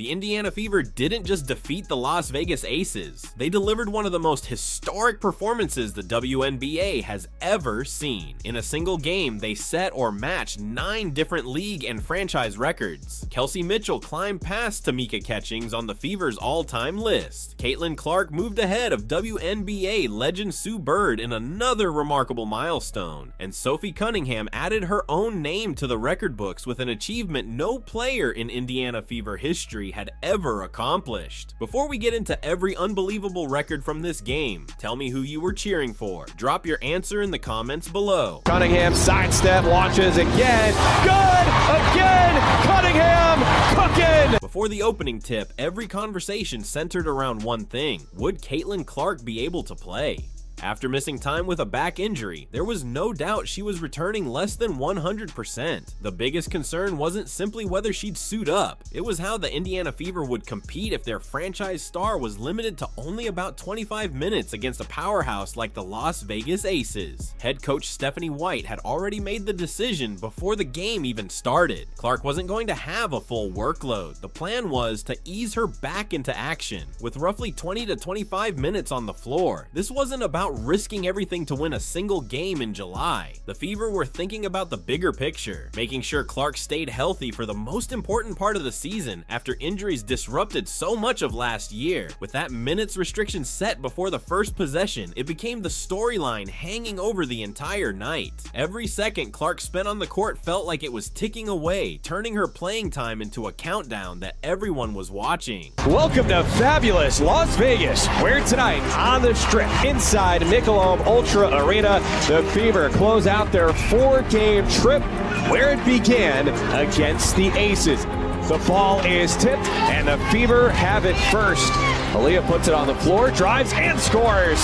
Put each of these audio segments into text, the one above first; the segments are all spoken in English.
The Indiana Fever didn't just defeat the Las Vegas Aces, they delivered one of the most historic performances the WNBA has ever seen. In a single game, they set or matched 9 different league and franchise records. Kelsey Mitchell climbed past Tamika Catchings on the Fever's all-time list. Caitlin Clark moved ahead of WNBA legend Sue Bird in another remarkable milestone. And Sophie Cunningham added her own name to the record books with an achievement no player in Indiana Fever history had ever accomplished. Before we get into every unbelievable record from this game, tell me who you were cheering for. Drop your answer in the comments below. Cunningham sidestep, launches again. Good! Again! Cunningham cooking! Before the opening tip, every conversation centered around one thing. Would Caitlin Clark be able to play? After missing time with a back injury, there was no doubt she was returning less than 100%. The biggest concern wasn't simply whether she'd suit up, it was how the Indiana Fever would compete if their franchise star was limited to only about 25 minutes against a powerhouse like the Las Vegas Aces. Head coach Stephanie White had already made the decision before the game even started. Clark wasn't going to have a full workload. The plan was to ease her back into action, with roughly 20 to 25 minutes on the floor. This wasn't about risking everything to win a single game in July. The Fever were thinking about the bigger picture, making sure Clark stayed healthy for the most important part of the season after injuries disrupted so much of last year. With that minutes restriction set before the first possession, it became the storyline hanging over the entire night. Every second Clark spent on the court felt like it was ticking away, turning her playing time into a countdown that everyone was watching. Welcome to fabulous Las Vegas, where tonight on the Strip, inside Michelob Ultra Arena, the Fever close out their 4-game trip where it began against the Aces. The ball is tipped and the Fever have it first. Aaliyah puts it on the floor, drives and scores.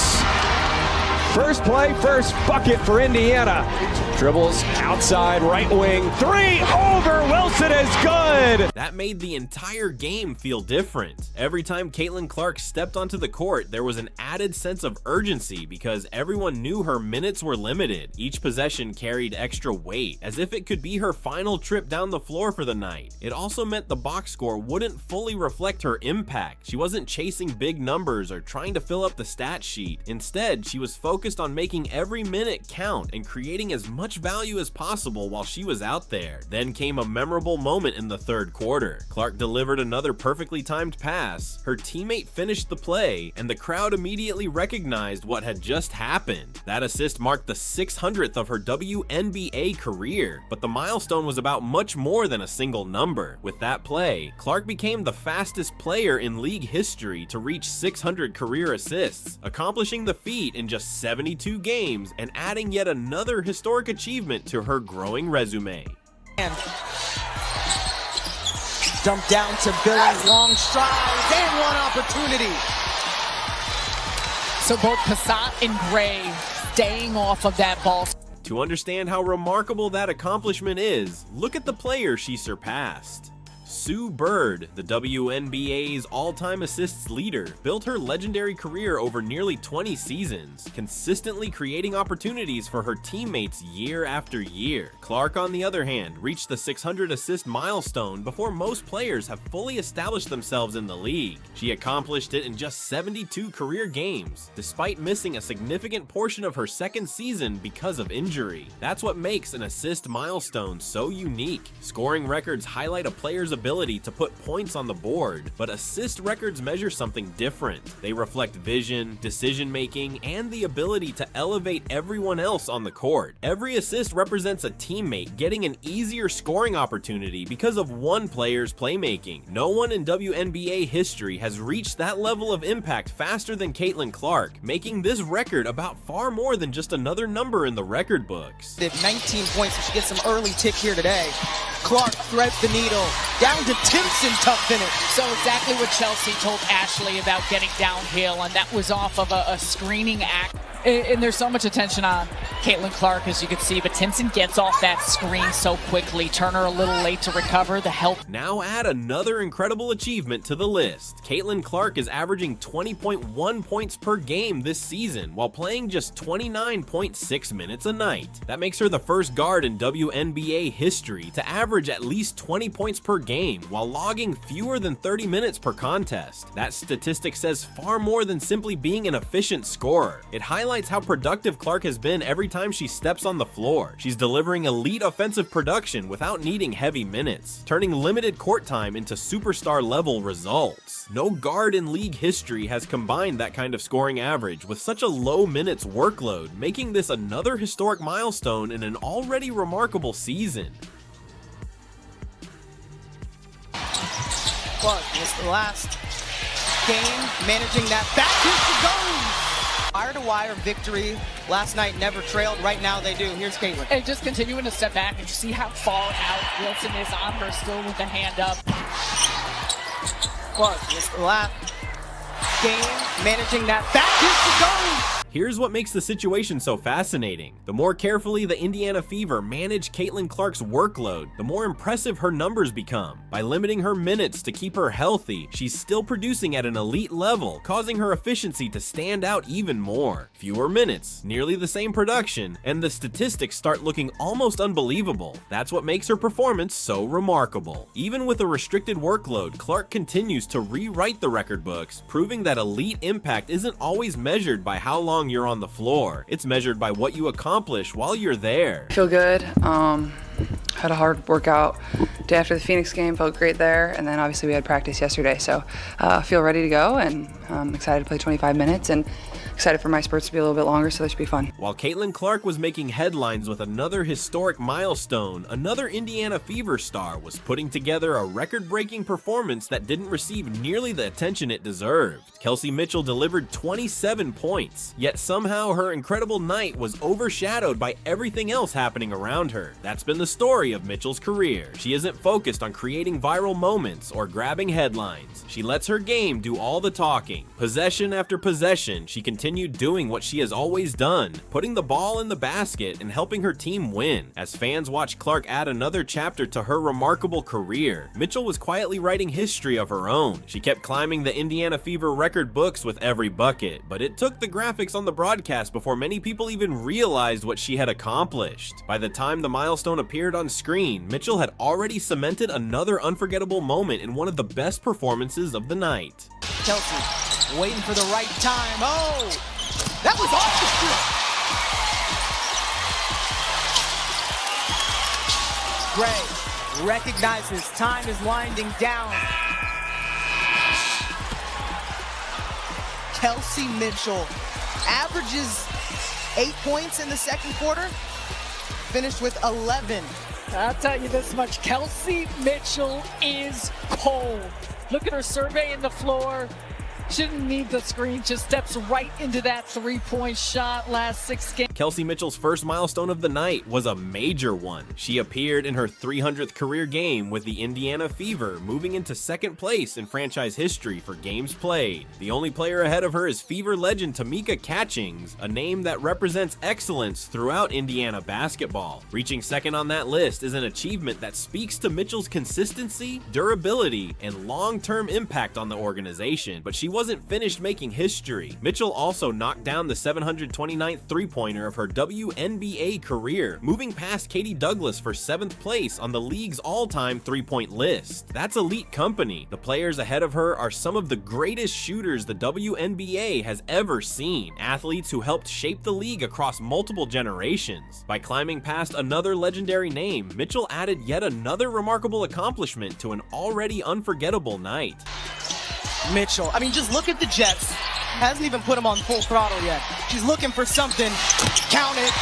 First play, first bucket for Indiana. Dribbles outside right wing, 3 over Wilson is good. That made the entire game feel different. Every time Caitlin Clark stepped onto the court, there was an added sense of urgency because everyone knew her minutes were limited. Each possession carried extra weight, as if it could be her final trip down the floor for the night. It also meant the box score wouldn't fully reflect her impact. She wasn't chasing big numbers or trying to fill up the stat sheet. Instead, she was focused on making every minute count and creating as much value as possible while she was out there. Then came a memorable moment in the third quarter. Clark delivered another perfectly timed pass, her teammate finished the play, and the crowd immediately recognized what had just happened. That assist marked the 600th of her WNBA career, but the milestone was about much more than a single number. With that play, Clark became the fastest player in league history to reach 600 career assists, accomplishing the feat in just 72 games and adding yet another historic achievement to her growing resume. Dump down to Billings, long strides, and one opportunity. So both Passat and Gray staying off of that ball. To understand how remarkable that accomplishment is, look at the player she surpassed. Sue Bird, the WNBA's all-time assists leader, built her legendary career over nearly 20 seasons, consistently creating opportunities for her teammates year after year. Clark, on the other hand, reached the 600 assist milestone before most players have fully established themselves in the league. She accomplished it in just 72 career games, despite missing a significant portion of her second season because of injury. That's what makes an assist milestone so unique. Scoring records highlight a player's ability to put points on the board, but assist records measure something different. They reflect vision, decision-making, and the ability to elevate everyone else on the court. Every assist represents a teammate getting an easier scoring opportunity because of one player's playmaking. No one in WNBA history has reached that level of impact faster than Caitlin Clark, making this record about far more than just another number in the record books. 19 points, she gets some early tick here today. Clark threads the needle, down to Timpson, tough finish. So exactly what Chelsea told Ashley about getting downhill, and that was off of a screening act. And there's so much attention on Caitlin Clark, as you can see, but Timpson gets off that screen so quickly. Turner a little late to recover. The help. Now add another incredible achievement to the list. Caitlin Clark is averaging 20.1 points per game this season while playing just 29.6 minutes a night. That makes her the first guard in WNBA history to average at least 20 points per game while logging fewer than 30 minutes per contest. That statistic says far more than simply being an efficient scorer. It highlights how productive Clark has been every time she steps on the floor. She's delivering elite offensive production without needing heavy minutes, turning limited court time into superstar level results. No guard in league history has combined that kind of scoring average with such a low minutes workload, making this another historic milestone in an already remarkable season. Clark missed the last game, managing that back. Here's the goal! Wire-to-wire victory. Last night never trailed. Right now they do. Here's Caitlin. And just continuing to step back and you see how far out Wilson is on her, still with the hand up. Clark missed the last game, managing that back. Here's the goal! Here's what makes the situation so fascinating. The more carefully the Indiana Fever manage Caitlin Clark's workload, the more impressive her numbers become. By limiting her minutes to keep her healthy, she's still producing at an elite level, causing her efficiency to stand out even more. Fewer minutes, nearly the same production, and the statistics start looking almost unbelievable. That's what makes her performance so remarkable. Even with a restricted workload, Clark continues to rewrite the record books, proving that elite impact isn't always measured by how long you're on the floor. It's measured by what you accomplish while you're there. Feel good. Had a hard workout day after the Phoenix game, felt great there, and then obviously we had practice yesterday, so feel ready to go, and I'm excited to play 25 minutes and excited for my spurts to be a little bit longer, so that should be fun. While Caitlin Clark was making headlines with another historic milestone, another Indiana Fever star was putting together a record-breaking performance that didn't receive nearly the attention it deserved. Kelsey Mitchell delivered 27 points, yet somehow her incredible night was overshadowed by everything else happening around her. That's been the story of Mitchell's career. She isn't focused on creating viral moments or grabbing headlines. She lets her game do all the talking. Possession after possession, she continued doing what she has always done, putting the ball in the basket and helping her team win. As fans watch Clark add another chapter to her remarkable career, Mitchell was quietly writing history of her own. She kept climbing the Indiana Fever record books with every bucket, but it took the graphics on the broadcast before many people even realized what she had accomplished. By the time the milestone appeared on screen, Mitchell had already cemented another unforgettable moment in one of the best performances of the night. Kelsey waiting for the right time. Oh, that was off the strip. Gray recognizes time is winding down. Kelsey Mitchell averages 8 points in the second quarter, finished with 11. I'll tell you this much, Kelsey Mitchell is cold. Look at her surveying the floor. Shouldn't need the screen, just steps right into that three-point shot last 6 games. Kelsey Mitchell's first milestone of the night was a major one. She appeared in her 300th career game with the Indiana Fever, moving into second place in franchise history for games played. The only player ahead of her is Fever legend Tamika Catchings, a name that represents excellence throughout Indiana basketball. Reaching second on that list is an achievement that speaks to Mitchell's consistency, durability, and long-term impact on the organization, but she wasn't finished making history. Mitchell also knocked down the 729th three-pointer of her WNBA career, moving past Katie Douglas for 7th place on the league's all-time three-point list. That's elite company. The players ahead of her are some of the greatest shooters the WNBA has ever seen, athletes who helped shape the league across multiple generations. By climbing past another legendary name, Mitchell added yet another remarkable accomplishment to an already unforgettable night. Mitchell, I mean, just look at the Jets. Hasn't even put them on full throttle yet. She's looking for something. Count it.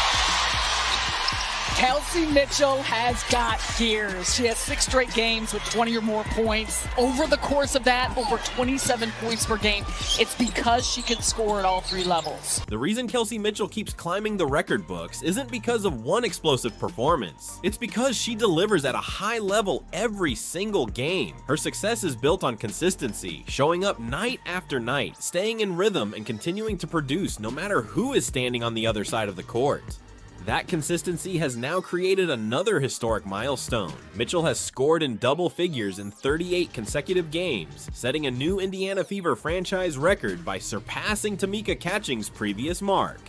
Kelsey Mitchell has got gears. She has 6 straight games with 20 or more points. Over the course of that, over 27 points per game. It's because she can score at all 3 levels. The reason Kelsey Mitchell keeps climbing the record books isn't because of one explosive performance. It's because she delivers at a high level every single game. Her success is built on consistency, showing up night after night, staying in rhythm, and continuing to produce no matter who is standing on the other side of the court. That consistency has now created another historic milestone. Mitchell has scored in double figures in 38 consecutive games, setting a new Indiana Fever franchise record by surpassing Tamika Catching's previous mark.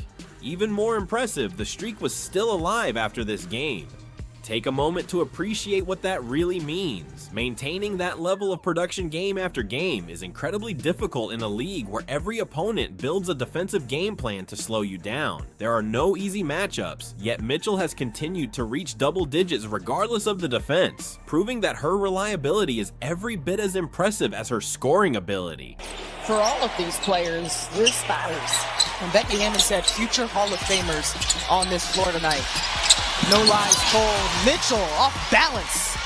Even more impressive, the streak was still alive after this game. Take a moment to appreciate what that really means. Maintaining that level of production game after game is incredibly difficult in a league where every opponent builds a defensive game plan to slow you down. There are no easy matchups, yet Mitchell has continued to reach double digits regardless of the defense, proving that her reliability is every bit as impressive as her scoring ability. For all of these players, this matters. And Becky Hammond said future Hall of Famers on this floor tonight. No lies told. Mitchell off balance.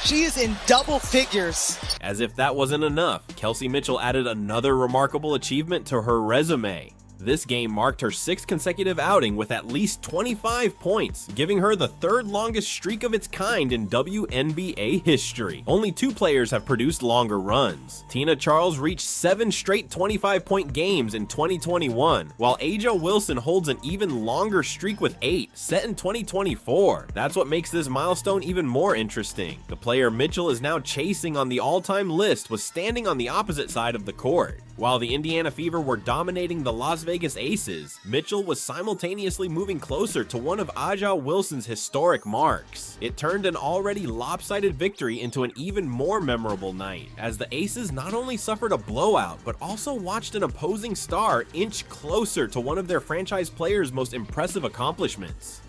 She is in double figures. As if that wasn't enough, Kelsey Mitchell added another remarkable achievement to her resume. This game marked her 6th consecutive outing with at least 25 points, giving her the 3rd longest streak of its kind in WNBA history. Only 2 players have produced longer runs. Tina Charles reached 7 straight 25-point games in 2021, while A'ja Wilson holds an even longer streak with 8, set in 2024. That's what makes this milestone even more interesting. The player Mitchell is now chasing on the all-time list was standing on the opposite side of the court. While the Indiana Fever were dominating the Las Vegas Aces, Mitchell was simultaneously moving closer to one of A'ja Wilson's historic marks. It turned an already lopsided victory into an even more memorable night, as the Aces not only suffered a blowout, but also watched an opposing star inch closer to one of their franchise players' most impressive accomplishments.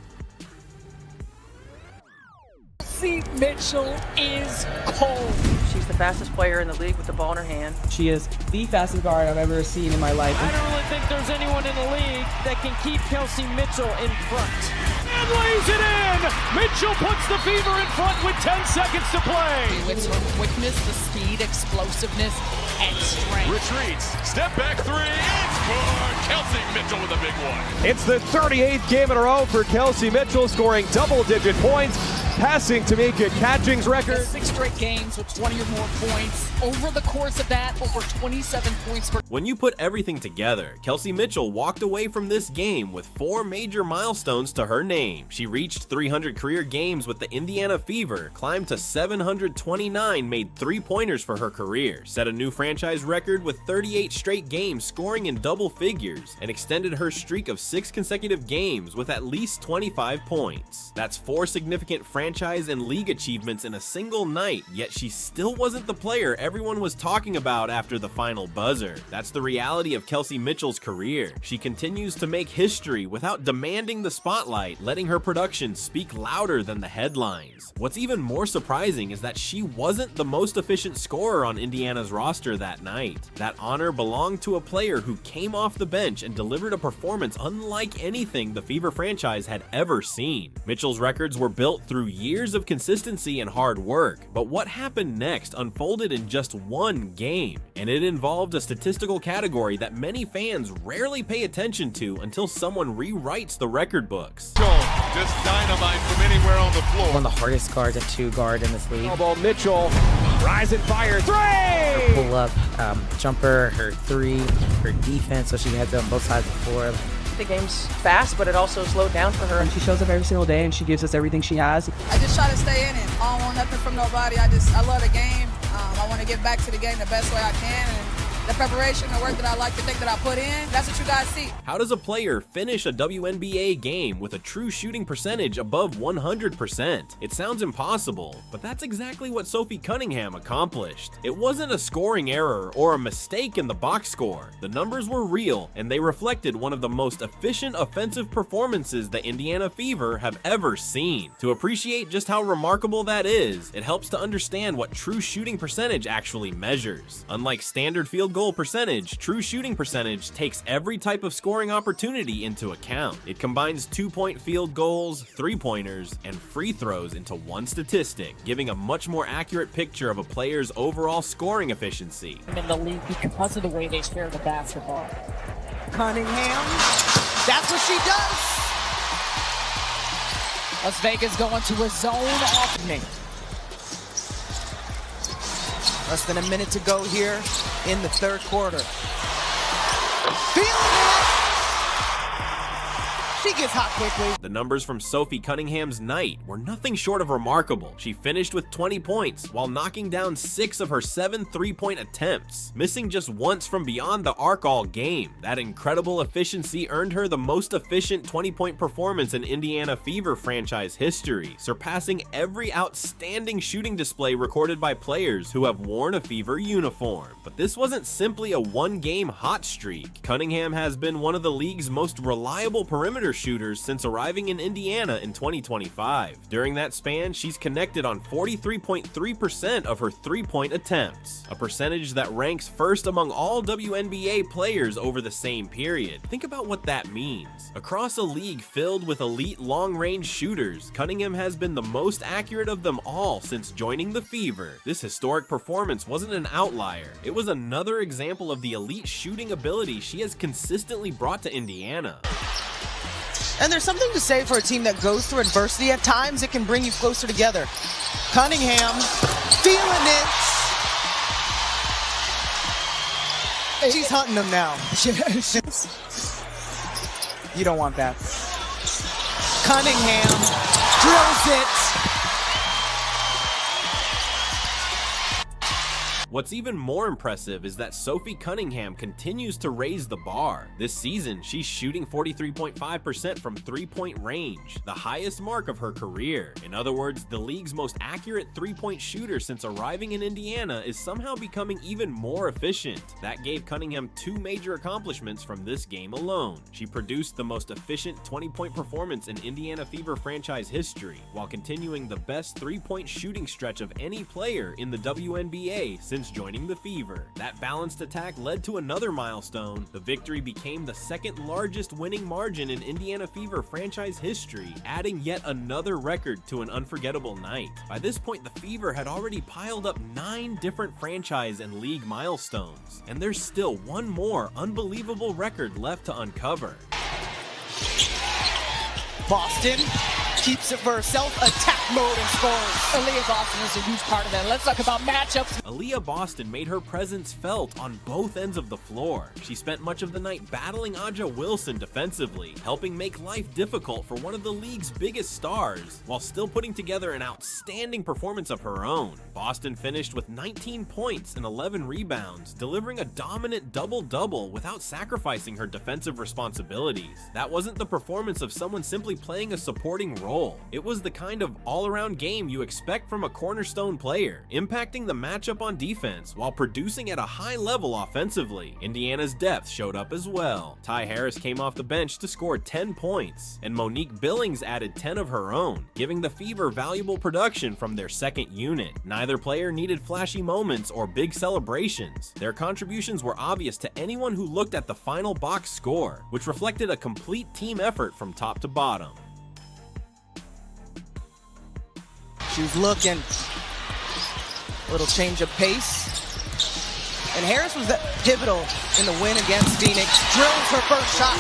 Kelsey Mitchell is cold. She's the fastest player in the league with the ball in her hand. She is the fastest guard I've ever seen in my life. I don't really think there's anyone in the league that can keep Kelsey Mitchell in front. And lays it in! Mitchell puts the Fever in front with 10 seconds to play. With her quickness, the speed, explosiveness, and strength. Retreats, step back 3, it's scored! Kelsey Mitchell with a big one. It's the 38th game in a row for Kelsey Mitchell, scoring double-digit points, passing Tamika Catching's record. 6 straight games with 20 or more points. Over the course of that, over 27 points per. When you put everything together, Kelsey Mitchell walked away from this game with 4 major milestones to her name. She reached 300 career games with the Indiana Fever, climbed to 729 made 3-pointers for her career, set a new franchise record with 38 straight games scoring in double figures, and extended her streak of 6 consecutive games with at least 25 points. That's 4 significant franchise and league achievements in a single night, yet she still wasn't the player everyone was talking about after the final buzzer. That's the reality of Kelsey Mitchell's career. She continues to make history without demanding the spotlight, letting her production speak louder than the headlines. What's even more surprising is that she wasn't the most efficient scorer on Indiana's roster that night. That honor belonged to a player who came off the bench and delivered a performance unlike anything the Fever franchise had ever seen. Mitchell's records were built through years of consistency and hard work, but what happened next unfolded in just one game, and it involved a statistical category that many fans rarely pay attention to until someone rewrites the record books. Just dynamite from anywhere on the floor. One of the hardest guards at 2 guard in this league. Ball Mitchell, rise and fire, 3! Her pull up, jumper, her 3, her defense, so she has it on both sides of the floor. The game's fast, but it also slowed down for her. She shows up every single day and she gives us everything she has. I just try to stay in it. I don't want nothing from nobody. I love the game. I want to get back to the game the best way I can. And the preparation, the work that I like to think that I put in, that's what you guys see. How does a player finish a WNBA game with a true shooting percentage above 100%? It sounds impossible, but that's exactly what Sophie Cunningham accomplished. It wasn't a scoring error or a mistake in the box score. The numbers were real, and they reflected one of the most efficient offensive performances the Indiana Fever have ever seen. To appreciate just how remarkable that is, it helps to understand what true shooting percentage actually measures. Unlike standard field field goal percentage, true shooting percentage takes every type of scoring opportunity into account. It combines 2-point field goals, 3-pointers, and free throws into one statistic, giving a much more accurate picture of a player's overall scoring efficiency. In the league because of the way they share the basketball. Cunningham, that's what she does. Las Vegas going to a zone opening. Less than a minute to go here in the third quarter. Feeling it! She gets hot quickly. The numbers from Sophie Cunningham's night were nothing short of remarkable. She finished with 20 points while knocking down 6 of her 7 3-point attempts, missing just once from beyond the arc all game. That incredible efficiency earned her the most efficient 20-point performance in Indiana Fever franchise history, surpassing every outstanding shooting display recorded by players who have worn a Fever uniform. But this wasn't simply a one-game hot streak. Cunningham has been one of the league's most reliable perimeter shooters since arriving in Indiana in 2025. During that span, she's connected on 43.3% of her 3-point attempts, a percentage that ranks first among all WNBA players over the same period. Think about what that means. Across a league filled with elite long-range shooters, Cunningham has been the most accurate of them all since joining the Fever. This historic performance wasn't an outlier. It was another example of the elite shooting ability she has consistently brought to Indiana. And there's something to say for a team that goes through adversity. At times, it can bring you closer together. Cunningham, feeling it. She's hunting them now. You don't want that. Cunningham drills it. What's even more impressive is that Sophie Cunningham continues to raise the bar. This season, she's shooting 43.5% from 3-point range, the highest mark of her career. In other words, the league's most accurate 3-point shooter since arriving in Indiana is somehow becoming even more efficient. That gave Cunningham 2 major accomplishments from this game alone. She produced the most efficient 20-point performance in Indiana Fever franchise history, while continuing the best 3-point shooting stretch of any player in the WNBA since joining the Fever. That balanced attack led to another milestone. The victory became the second largest winning margin in Indiana Fever franchise history, adding yet another record to an unforgettable night. By this point, the Fever had already piled up 9 different franchise and league milestones, and there's still one more unbelievable record left to uncover. Boston keeps it for herself, attack mode, and scores. Aaliyah Boston is a huge part of that. Let's talk about matchups. Aaliyah Boston made her presence felt on both ends of the floor. She spent much of the night battling Aja Wilson defensively, helping make life difficult for one of the league's biggest stars, while still putting together an outstanding performance of her own. Boston finished with 19 points and 11 rebounds, delivering a dominant double-double without sacrificing her defensive responsibilities. That wasn't the performance of someone simply playing a supporting role. It was the kind of all-around game you expect from a cornerstone player, impacting the matchup on defense while producing at a high level offensively. Indiana's depth showed up as well. Ty Harris came off the bench to score 10 points, and Monique Billings added 10 of her own, giving the Fever valuable production from their second unit. Neither player needed flashy moments or big celebrations. Their contributions were obvious to anyone who looked at the final box score, which reflected a complete team effort from top to bottom. She was looking. A little change of pace. And Harris was pivotal in the win against Phoenix. Drills her first shot.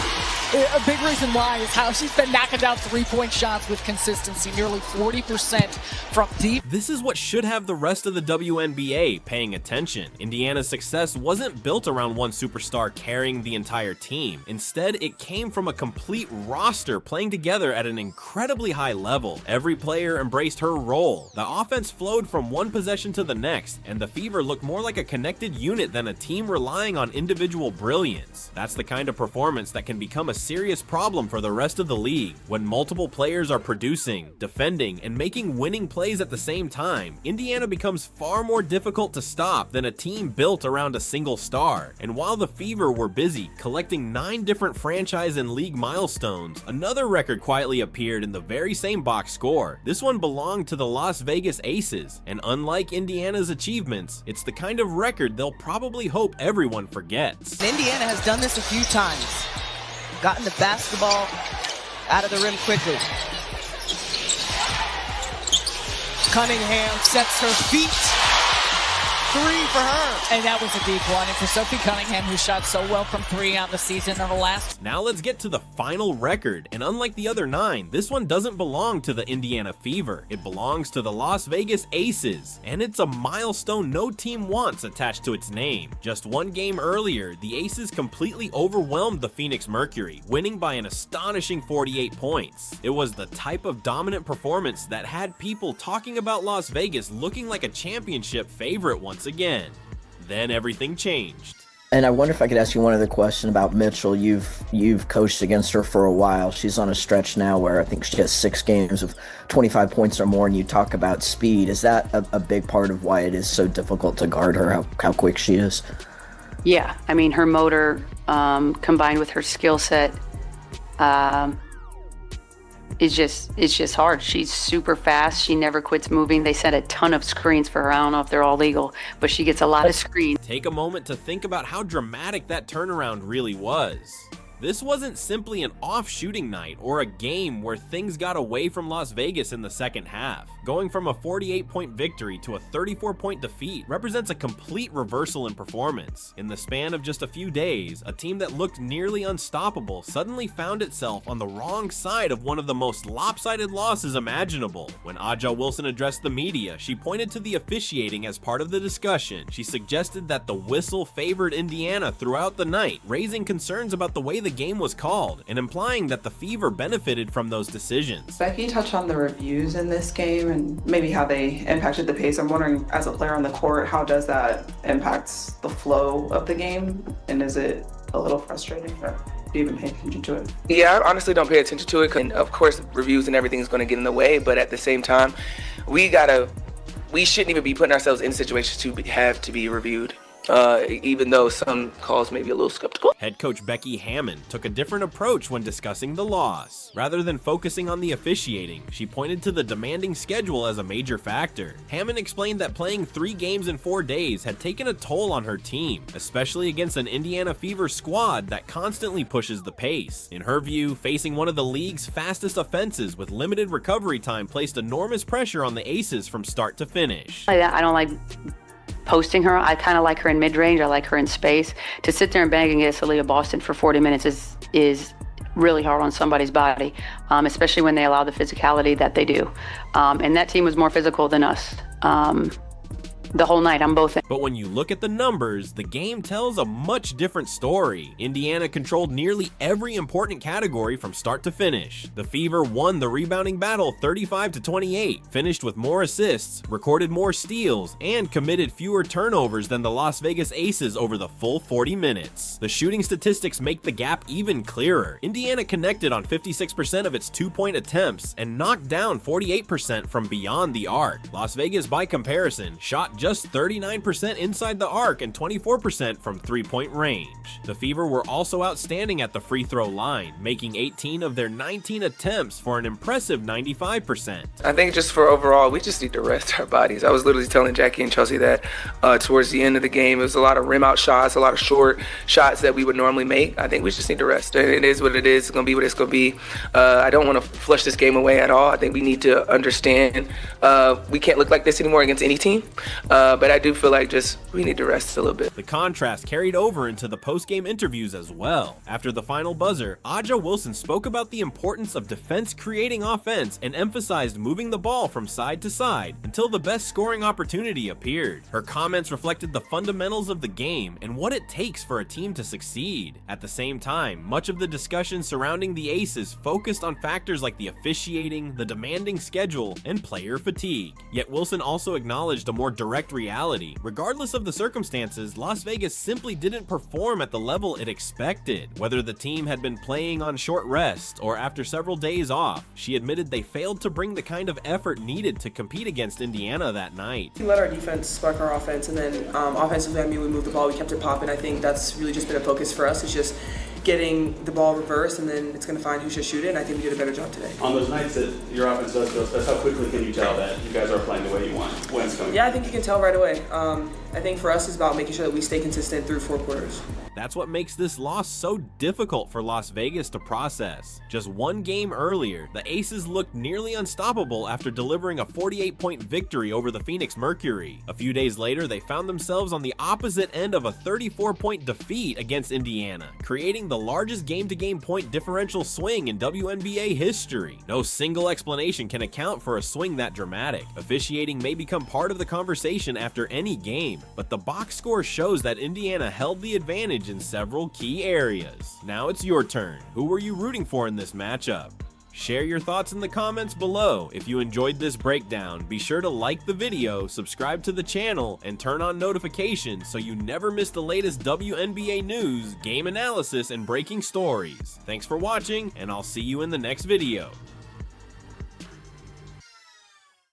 A big reason why is how she's been knocking down 3-point shots with consistency, nearly 40% from deep. This is what should have the rest of the WNBA paying attention. Indiana's success wasn't built around one superstar carrying the entire team. Instead, it came from a complete roster playing together at an incredibly high level. Every player embraced her role. The offense flowed from one possession to the next, and the Fever looked more like a connected unit than a team relying on individual brilliance. That's the kind of performance that can become a serious problem for the rest of the league. When multiple players are producing, defending, and making winning plays at the same time, Indiana becomes far more difficult to stop than a team built around a single star. And while the Fever were busy collecting 9 different franchise and league milestones, another record quietly appeared in the very same box score. This one belonged to the Las Vegas Aces, and unlike Indiana's achievements, it's the kind of record they'll probably hope everyone forgets. Indiana has done this a few times. Gotten the basketball out of the rim quickly. Cunningham sets her feet. 3 for her. And that was a deep one. And for Sophie Cunningham, who shot so well from 3 on the season in the last. Now let's get to the final record. And unlike the other 9, this one doesn't belong to the Indiana Fever. It belongs to the Las Vegas Aces. And it's a milestone no team wants attached to its name. Just 1 game earlier, the Aces completely overwhelmed the Phoenix Mercury, winning by an astonishing 48 points. It was the type of dominant performance that had people talking about Las Vegas looking like a championship favorite once again. Then everything changed. And I wonder if I could ask you one other question about Mitchell. You've coached against her for a while. She's on a stretch now where I think she has 6 games of 25 points or more, and you talk about speed. Is that a big part of why it is so difficult to guard her, how quick she is? Yeah, I mean, her motor combined with her skill set it's just hard. She's super fast. She never quits moving. They set a ton of screens for her. I don't know if they're all legal, but she gets a lot of screens. Take a moment to think about how dramatic that turnaround really was. This wasn't simply an off shooting night or a game where things got away from Las Vegas in the second half. Going from a 48-point victory to a 34-point defeat represents a complete reversal in performance. In the span of just a few days, a team that looked nearly unstoppable suddenly found itself on the wrong side of one of the most lopsided losses imaginable. When Aja Wilson addressed the media, she pointed to the officiating as part of the discussion. She suggested that the whistle favored Indiana throughout the night, raising concerns about the way the game was called and implying that the Fever benefited from those decisions. Becky touched on the reviews in this game and maybe how they impacted the pace. I'm wondering, as a player on the court, how does that impact the flow of the game, and is it a little frustrating, or do you even pay attention to it? Yeah, I honestly don't pay attention to it, and of course reviews and everything is going to get in the way, but at the same time we shouldn't even be putting ourselves in situations to have to be reviewed. Even though some calls may be a little skeptical. Head coach Becky Hammond took a different approach when discussing the loss. Rather than focusing on the officiating, she pointed to the demanding schedule as a major factor. Hammond explained that playing 3 games in 4 days had taken a toll on her team, especially against an Indiana Fever squad that constantly pushes the pace. In her view, facing one of the league's fastest offenses with limited recovery time placed enormous pressure on the Aces from start to finish. I don't like posting her. I kind of like her in mid-range. I like her in space. To sit there and bang against Aaliyah Boston for 40 minutes is really hard on somebody's body, especially when they allow the physicality that they do. And that team was more physical than us. The whole night on both ends. But when you look at the numbers, the game tells a much different story. Indiana controlled nearly every important category from start to finish. The Fever won the rebounding battle 35-28, finished with more assists, recorded more steals, and committed fewer turnovers than the Las Vegas Aces over the full 40 minutes. The shooting statistics make the gap even clearer. Indiana connected on 56% of its 2-point attempts and knocked down 48% from beyond the arc. Las Vegas, by comparison, shot just 39% inside the arc and 24% from 3-point range. The Fever were also outstanding at the free throw line, making 18 of their 19 attempts for an impressive 95%. I think just for overall, we just need to rest our bodies. I was literally telling Jackie and Chelsea that towards the end of the game, it was a lot of rim out shots, a lot of short shots that we would normally make. I think we just need to rest. It is what it is. It's going to be what it's going to be. I don't want to flush this game away at all. I think we need to understand we can't look like this anymore against any team. But I do feel like we need to rest a little bit. The contrast carried over into the post-game interviews as well. After the final buzzer, Aja Wilson spoke about the importance of defense creating offense and emphasized moving the ball from side to side until the best scoring opportunity appeared. Her comments reflected the fundamentals of the game and what it takes for a team to succeed. At the same time, much of the discussion surrounding the Aces focused on factors like the officiating, the demanding schedule, and player fatigue. Yet Wilson also acknowledged a more direct direct reality. Regardless of the circumstances, Las Vegas simply didn't perform at the level it expected. Whether the team had been playing on short rest or after several days off, she admitted they failed to bring the kind of effort needed to compete against Indiana that night. We let our defense spark our offense, and then offensively, we moved the ball, we kept it popping. I think that's really just been a focus for us. It's just getting the ball reversed, and then it's going to find who should shoot it, and I think we did a better job today. On those nights that your offense does go best, how quickly can you tell that you guys are playing the way you want when it's coming? Yeah, I think you can tell right away. I think for us, it's about making sure that we stay consistent through 4 quarters. That's what makes this loss so difficult for Las Vegas to process. Just one game earlier, the Aces looked nearly unstoppable after delivering a 48-point victory over the Phoenix Mercury. A few days later, they found themselves on the opposite end of a 34-point defeat against Indiana, creating the largest game-to-game point differential swing in WNBA history. No single explanation can account for a swing that dramatic. Officiating may become part of the conversation after any game, but the box score shows that Indiana held the advantage in several key areas. Now it's your turn. Who were you rooting for in this matchup? Share your thoughts in the comments below. If you enjoyed this breakdown, be sure to like the video, subscribe to the channel, and turn on notifications so you never miss the latest WNBA news, game analysis, and breaking stories. Thanks for watching, and I'll see you in the next video.